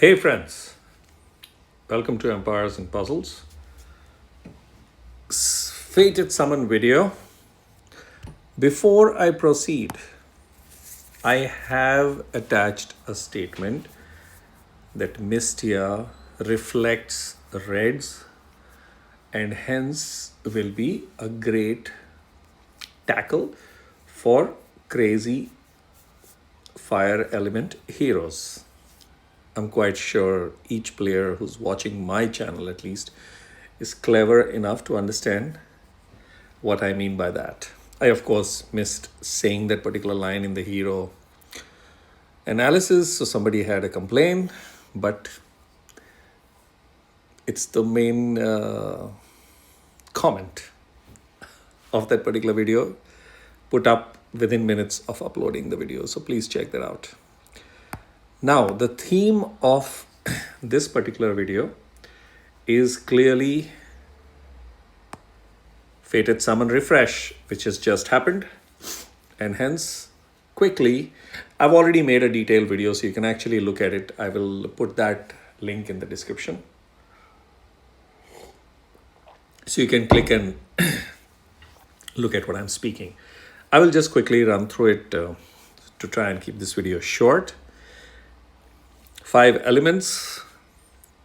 Hey friends, welcome to Empires and Puzzles. Fated Summon video. Before I proceed, I have attached a statement that Mistia reflects reds and hence will be a great tackle for crazy fire element heroes. I'm quite sure each player who's watching my channel at least is clever enough to understand what I mean by that. I, of course, missed saying that particular line in the hero analysis, so somebody had a complaint, but it's the main comment of that particular video put up within minutes of uploading the video. So please check that out. Now, the theme of this particular video is clearly Fated Summon Refresh, which has just happened. And hence, quickly, I've already made a detailed video, so you can actually look at it. I will put that link in the description. So you can click and look at what I'm speaking. I will just quickly run through it to try and keep this video short. 5 elements,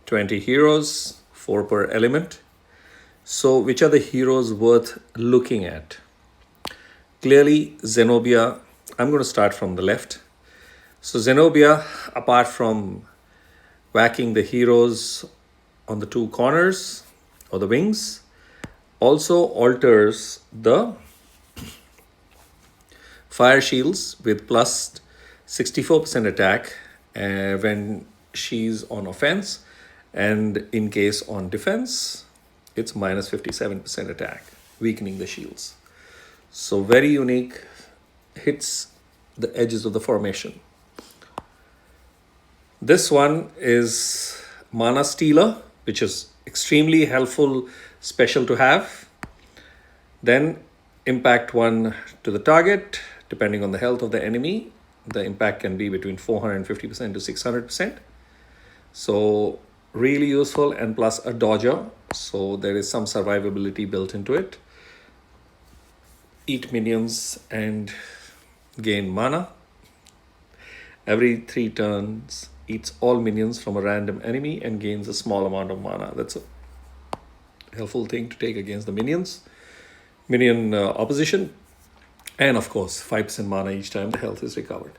20 heroes, 4 per element. So which are the heroes worth looking at? Clearly, Zenobia, I'm going to start from the left. So Zenobia, apart from whacking the heroes on the 2 corners or the wings, also alters the fire shields with plus 64% attack when she's on offense, and in case on defense, it's minus 57% attack, weakening the shields. So very unique, hits the edges of the formation. This one is Mana Stealer, which is extremely helpful special to have. Then impact 1 to the target, depending on the health of the enemy. The impact can be between 450% to 600%. So really useful, and plus a dodger. So there is some survivability built into it. Eat minions and gain mana. Every 3 turns, eats all minions from a random enemy and gains a small amount of mana. That's a helpful thing to take against the minion opposition. And of course, 5% mana each time the health is recovered.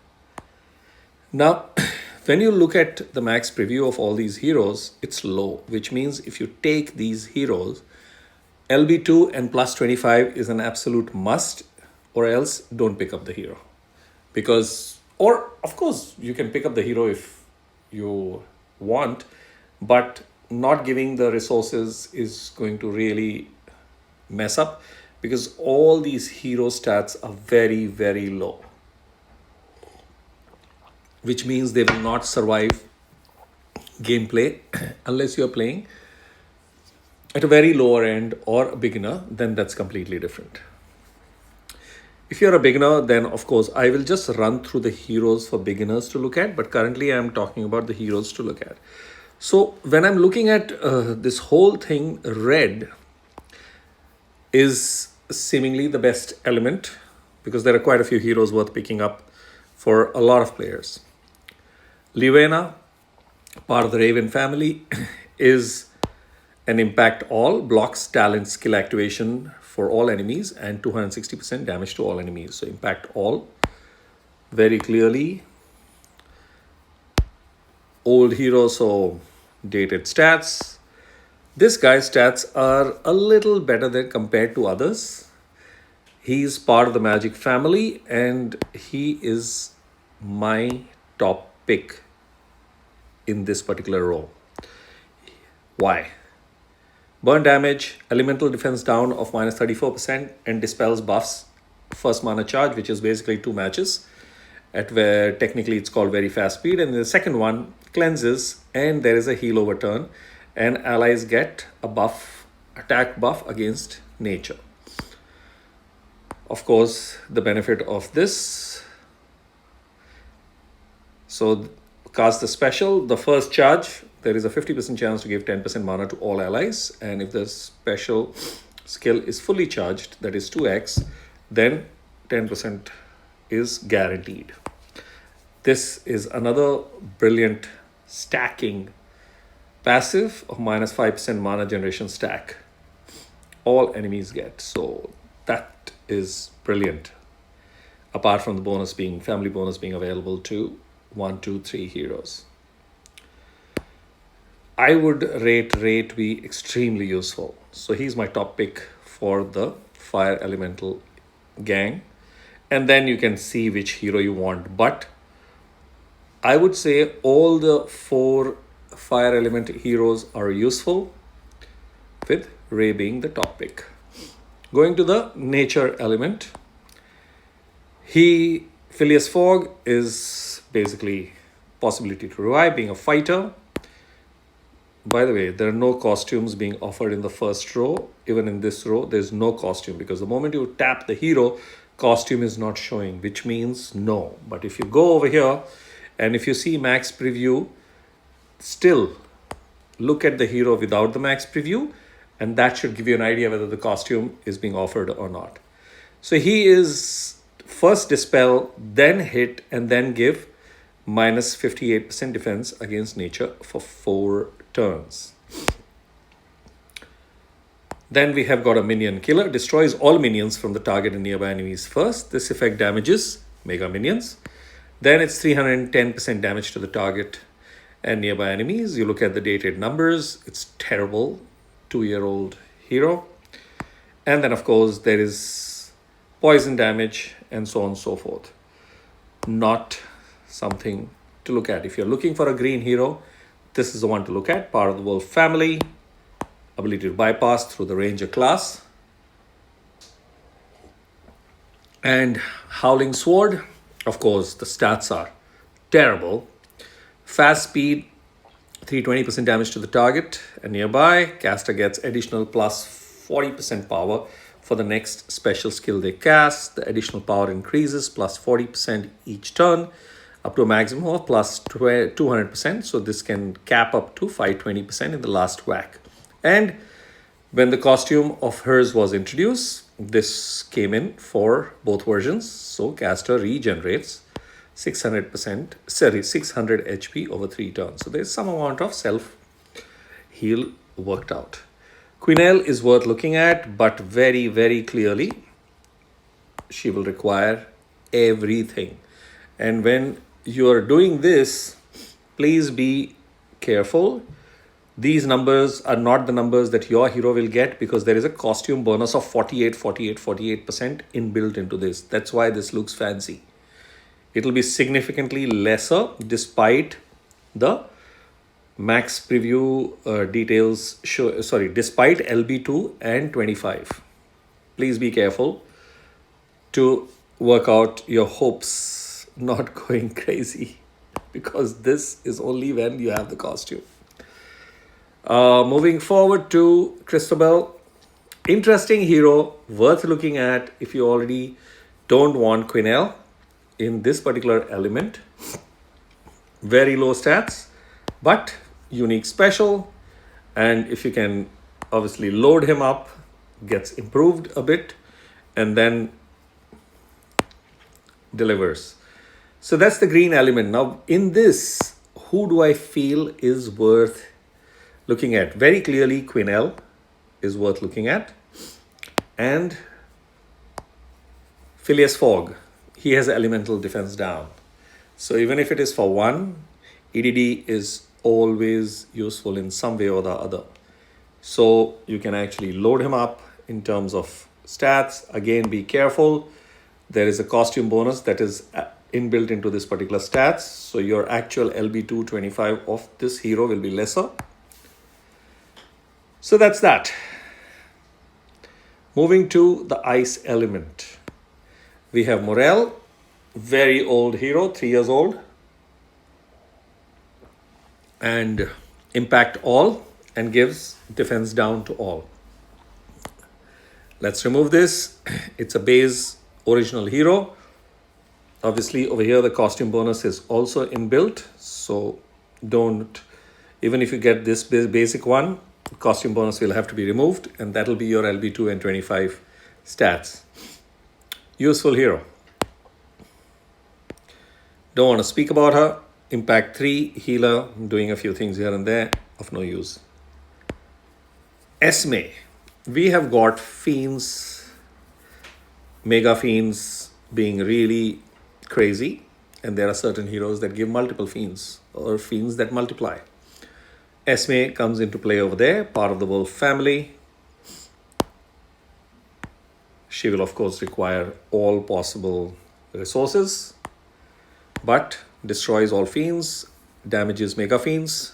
Now, when you look at the max preview of all these heroes, it's low, which means if you take these heroes, LB2 and plus 25 is an absolute must, or else don't pick up the hero. Because, or of course, you can pick up the hero if you want, but not giving the resources is going to really mess up, because all these hero stats are very, very low, which means they will not survive gameplay unless you're playing at a very lower end or a beginner. Then that's completely different. If you're a beginner, then of course I will just run through the heroes for beginners to look at, but currently I'm talking about the heroes to look at. So when I'm looking at this whole thing, red is seemingly the best element, because there are quite a few heroes worth picking up for a lot of players. Livena, part of the Raven family, is an impact all, blocks talent skill activation for all enemies and 260% damage to all enemies. So impact all, very clearly. Old hero, so dated stats. This guy's stats are a little better than compared to others. He's part of the Magic family and he is my top pick in this particular row. Why? Burn damage, elemental defense down of minus 34%, and dispels buffs. First mana charge, which is basically 2 matches, at where technically it's called very fast speed. And the second one cleanses, and there is a heal over turn, and allies get a buff, attack buff against nature. Of course, the benefit of this. So cast the special. The first charge, there is a 50% chance to give 10% mana to all allies. And if the special skill is fully charged, that is 2x, then 10% is guaranteed. This is another brilliant stacking passive of minus 5% mana generation stack. All enemies get. So that is brilliant. Apart from the bonus being, family bonus being available to 1, 2, 3 heroes. I would rate Ray to be extremely useful. So he's my top pick for the fire elemental gang. And then you can see which hero you want. But I would say all the 4 fire element heroes are useful, with Ray being the top pick. Going to the nature element, Phileas Fogg is basically possibility to revive, being a fighter. By the way, there are no costumes being offered in the first row. Even in this row, there's no costume, because the moment you tap the hero, costume is not showing, which means no. But if you go over here and if you see max preview, still look at the hero without the max preview, and that should give you an idea whether the costume is being offered or not. So he is first dispel, then hit, and then give minus 58% defense against nature for 4 turns. Then we have got a minion killer, destroys all minions from the target and nearby enemies first. This effect damages mega minions. Then it's 310% damage to the target and nearby enemies. You look at the dated numbers, it's terrible. 2-year-old hero. And then of course there is poison damage and so on and so forth. Not something to look at. If you're looking for a green hero, this is the one to look at. Part of the wolf family, ability to bypass through the ranger class. And howling sword, of course the stats are terrible. Fast speed, 320% damage to the target and nearby. Caster gets additional plus 40% power for the next special skill they cast. The additional power increases plus 40% each turn, up to a maximum of plus 200%. So this can cap up to 520% in the last whack. And when the costume of hers was introduced, this came in for both versions. So caster regenerates 600 HP over 3 turns. So there's some amount of self-heal worked out. Quinelle is worth looking at, but very, very clearly, she will require everything. And when you are doing this, please be careful. These numbers are not the numbers that your hero will get, because there is a costume bonus of 48% inbuilt into this. That's why this looks fancy. It will be significantly lesser despite the max preview details despite LB2 and 25. Please be careful to work out your hopes not going crazy, because this is only when you have the costume. Moving forward to Christabel. Interesting hero, worth looking at if you already don't want Quinelle in this particular element. Very low stats, but unique special. And if you can obviously load him up, gets improved a bit, and then delivers. So that's the green element. Now in this, who do I feel is worth looking at? Very clearly Quinelle is worth looking at. And Phileas Fogg, he has elemental defense down. So even if it is for 1, EDD is always useful in some way or the other. So you can actually load him up in terms of stats. Again, be careful. There is a costume bonus that is inbuilt into this particular stats. So your actual LB2 25 of this hero will be lesser. So that's that. Moving to the ice element. We have Morel, very old hero, 3 years old. And impact all and gives defense down to all. Let's remove this. It's a base original hero. Obviously, over here, the costume bonus is also inbuilt. So don't, even if you get this basic one, costume bonus will have to be removed, and that'll be your LB2 and 25 stats. Useful hero. Don't want to speak about her. Impact 3, healer, doing a few things here and there, of no use. Esme. We have got fiends, mega fiends being really crazy, and there are certain heroes that give multiple fiends or fiends that multiply. Esme comes into play over there, part of the wolf family. She will, of course, require all possible resources, but destroys all fiends, damages mega fiends,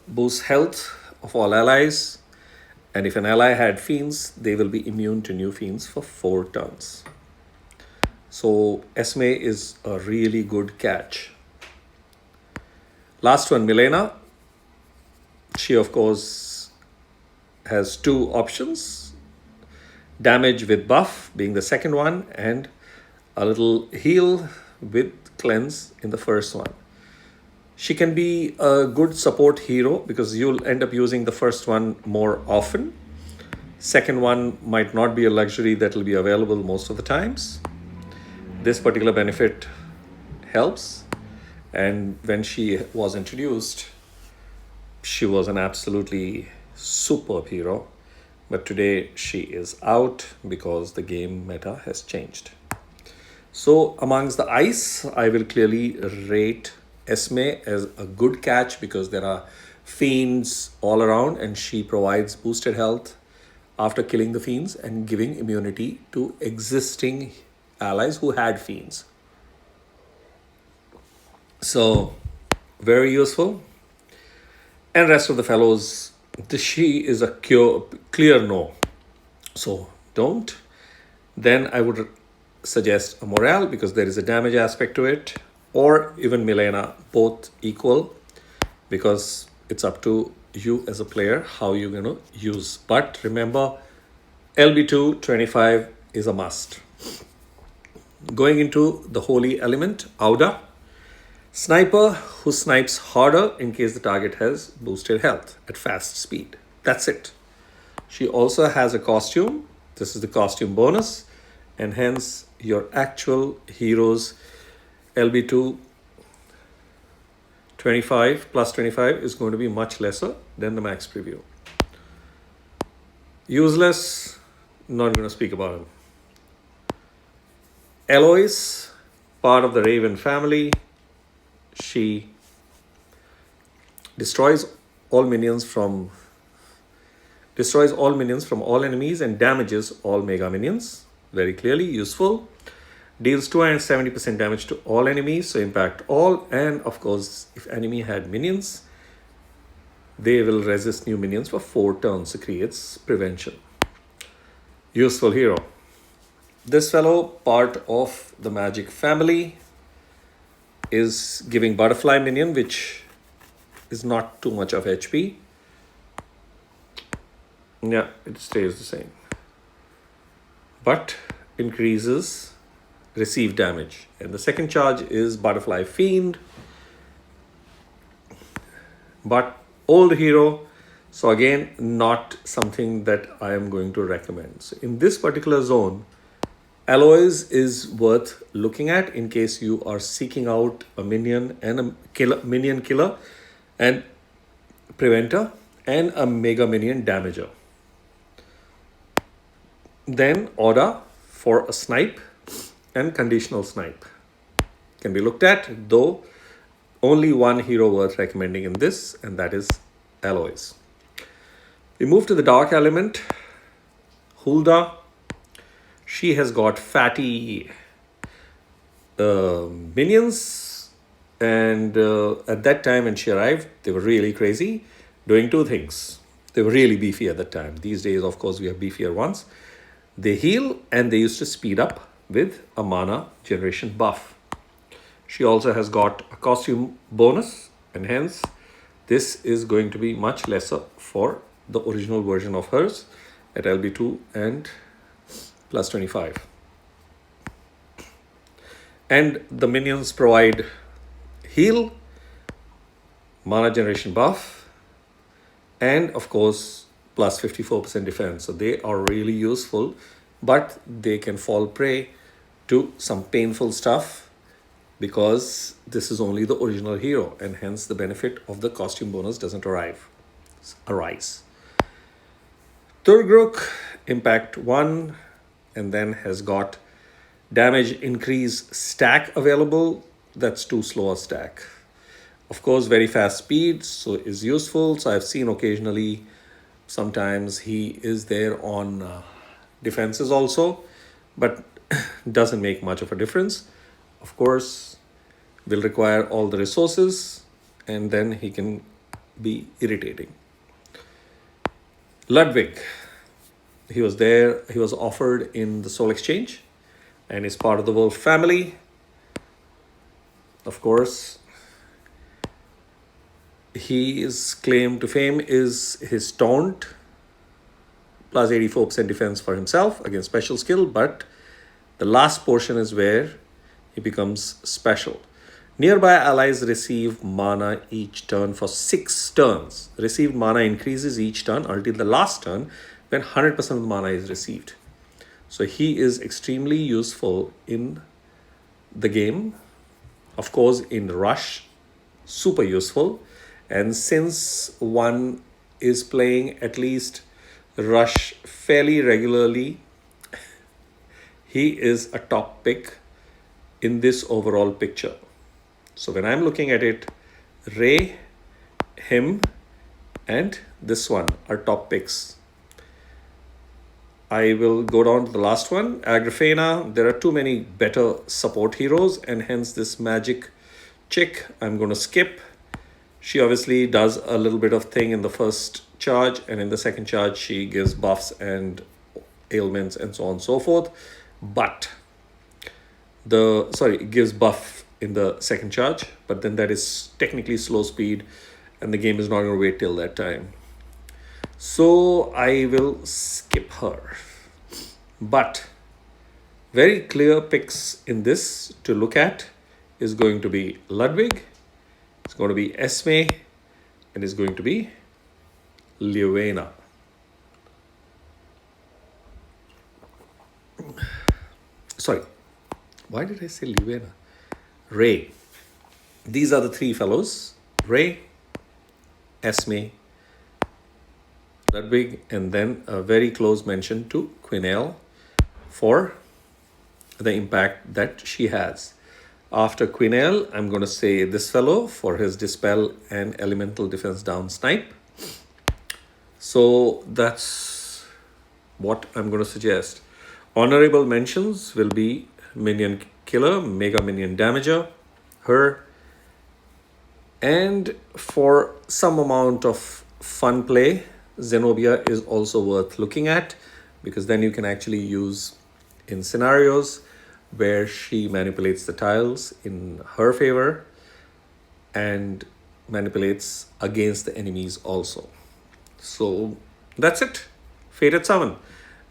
boosts health of all allies, and if an ally had fiends, they will be immune to new fiends for 4 turns. So Esme is a really good catch. Last one, Milena. She, of course, has 2 options. Damage with buff being the second one, and a little heal with cleanse in the first one. She can be a good support hero because you'll end up using the first one more often. Second one might not be a luxury that will be available most of the times. This particular benefit helps, and when she was introduced, she was an absolutely superb hero, but today she is out because the game meta has changed. So amongst the ice, I will clearly rate Esme as a good catch because there are fiends all around and she provides boosted health after killing the fiends and giving immunity to existing allies who had fiends. So very useful. And rest of the fellows, she is a clear no. So don't. Then I would suggest a morale because there is a damage aspect to it, or even Milena, both equal, because it's up to you as a player how you're going to use. But remember, LB2 25 is a must. Going into the holy element, Auda. Sniper who snipes harder in case the target has boosted health at fast speed. That's it. She also has a costume. This is the costume bonus, and hence your actual hero's LB2 25 plus 25 is going to be much lesser than the max preview. Useless, not going to speak about him. Eloise, part of the Raven family. She destroys all minions from all enemies and damages all mega minions. Very clearly useful. Deals 270% damage to all enemies, so impact all. And of course, if enemy had minions, they will resist new minions for 4 turns, so creates prevention. Useful hero. This fellow, part of the magic family, is giving butterfly minion, which is not too much of HP. Yeah, it stays the same, but increases receive damage. And the second charge is butterfly fiend, but old hero, so again not something that I am going to recommend. So in this particular zone, Aloys is worth looking at in case you are seeking out a minion and a minion killer and preventer and a mega minion damager. Then order for a snipe and conditional snipe can be looked at, though only one hero worth recommending in this, and that is Aloys. We move to the dark element, Hulda. She has got fatty minions, and at that time when she arrived, they were really crazy, doing 2 things. They were really beefy at that time. These days, of course, we have beefier ones. They heal, and they used to speed up with a mana generation buff. She also has got a costume bonus, and hence this is going to be much lesser for the original version of hers at LB2 and plus 25. And the minions provide heal, mana generation buff, and of course, plus 54% defense. So they are really useful, but they can fall prey to some painful stuff because this is only the original hero, and hence the benefit of the costume bonus doesn't arise. Turgruk, impact 1, and then has got damage increase stack available. That's too slow a stack. Of course, very fast speed, so is useful. So I've seen occasionally, sometimes he is there on defenses also, but doesn't make much of a difference. Of course, will require all the resources, and then he can be irritating. Ludwig, he was there, he was offered in the Soul Exchange, and is part of the Wolf family. Of course, his claim to fame is his taunt, plus 84% defense for himself against special skill, but the last portion is where he becomes special. Nearby allies receive mana each turn for 6 turns. Received mana increases each turn until the last turn when 100% of the mana is received. So he is extremely useful in the game. Of course, in Rush, super useful. And since one is playing at least Rush fairly regularly, he is a top pick in this overall picture. So when I'm looking at it, Ray, him, and this one are top picks. I will go down to the last one, Agrafena. There are too many better support heroes, and hence this magic chick I'm going to skip. She obviously does a little bit of thing in the first charge, and in the second charge she gives buffs and ailments and so on and so forth. But gives buff in the second charge, but then that is technically slow speed, and the game is not going to wait till that time. So I will skip her. But very clear picks in this to look at is going to be Ludwig, it's going to be Esme, and it's going to be Liuena. Sorry, why did I say Liuena? Ray. These are the 3 fellows. Ray, Esme, Ludwig, and then a very close mention to Quinelle for the impact that she has. After Quinelle, I'm going to say this fellow for his Dispel and Elemental Defense down snipe. So that's what I'm going to suggest. Honorable mentions will be Minion Killer, Mega Minion Damager, her, and for some amount of fun play, Zenobia is also worth looking at, because then you can actually use in scenarios where she manipulates the tiles in her favor and manipulates against the enemies also. So that's it. Fated Summon.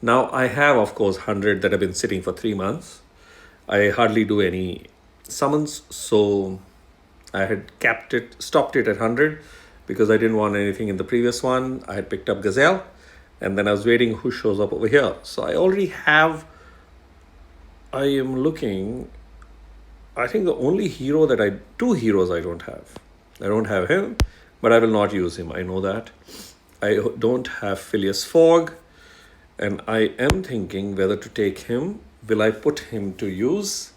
Now I have, of course, 100 that have been sitting for 3 months. I hardly do any summons, so I had stopped it at 100 because I didn't want anything in the previous one. I had picked up Gazelle, and then I was waiting who shows up over here. So I already have, I am looking, I think the only hero that 2 heroes I don't have. I don't have him, but I will not use him. I know that. I don't have Phileas Fogg, and I am thinking whether to take him. Will I put him to use?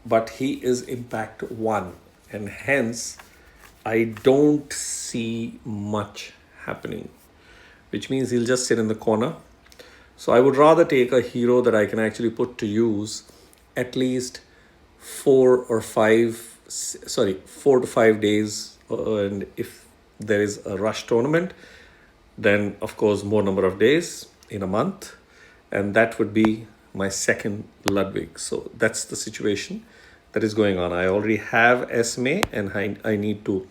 But he is impact 1, and hence I don't see much happening, which means he'll just sit in the corner. So I would rather take a hero that I can actually put to use at least 4 to 5 days. And if there is a rush tournament, then of course more number of days in a month. And that would be my second Ludwig. So that's the situation that is going on. I already have Esme, and I need to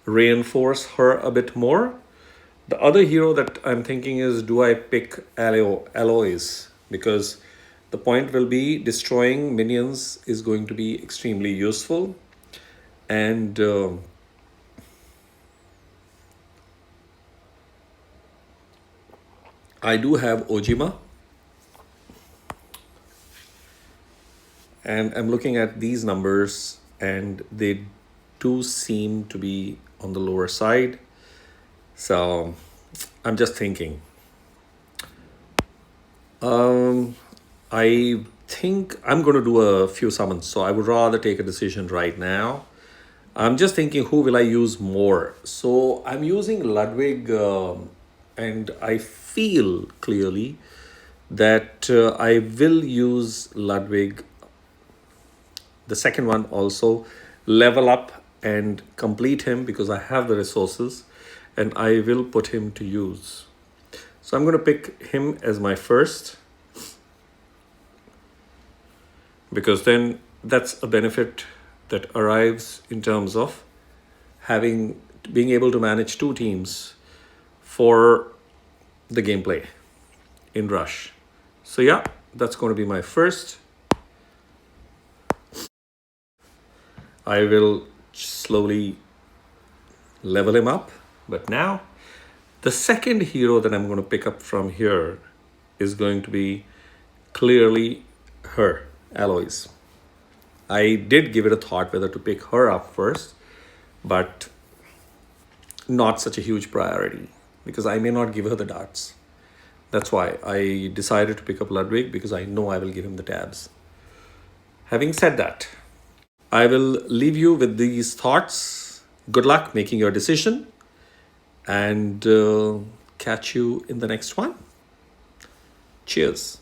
reinforce her a bit more. The other hero that I'm thinking is, do I pick Alois? Because The point will be destroying minions is going to be extremely useful. And I do have Ojima, and I'm looking at these numbers, and they do seem to be on the lower side. So I'm just thinking. I think I'm going to do a few summons, so I would rather take a decision right now. I'm just thinking, who will I use more? So I'm using Ludwig, and I feel clearly that I will use Ludwig, the second one also, level up and complete him because I have the resources, and I will put him to use. So I'm going to pick him as my first, because then that's a benefit that arrives in terms of being able to manage two teams for the gameplay in Rush. So yeah, that's going to be my first. I will slowly level him up. But now, the second hero that I'm going to pick up from here is going to be clearly her, Aloys. I did give it a thought whether to pick her up first, but not such a huge priority because I may not give her the darts. That's why I decided to pick up Ludwig, because I know I will give him the tabs. Having said that, I will leave you with these thoughts. Good luck making your decision, and catch you in the next one. Cheers.